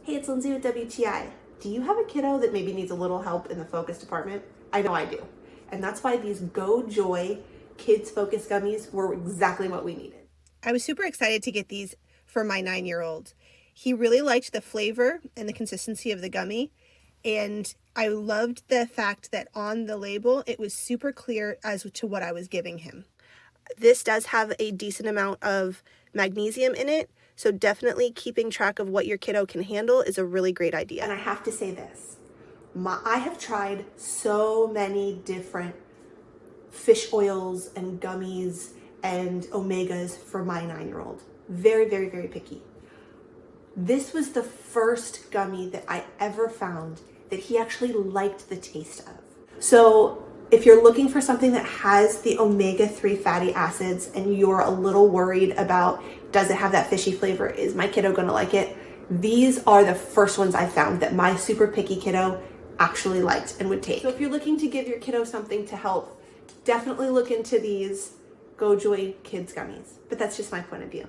Hey, it's Lindsay with WTI. Do you have a kiddo that maybe needs a little help in the focus department? I know I do. And that's why these GOJOY Kids Focus Gummies were exactly what we needed. I was super excited to get these for my 9-year-old. He really liked the flavor and the consistency of the gummy, and I loved the fact that on the label it was super clear as to what I was giving him. This does have a decent amount of magnesium in it, so definitely keeping track of what your kiddo can handle is a really great idea. And I have to say this, I have tried so many different fish oils and gummies and omegas for my 9-year-old. Very, very, very picky. This was the first gummy that I ever found that he actually liked the taste of. So if you're looking for something that has the omega-3 fatty acids and you're a little worried about, does it have that fishy flavor? Is my kiddo gonna like it? These are the first ones I found that my super picky kiddo actually liked and would take. So if you're looking to give your kiddo something to help, definitely look into these GOJOY Kids Gummies. But that's just my point of view.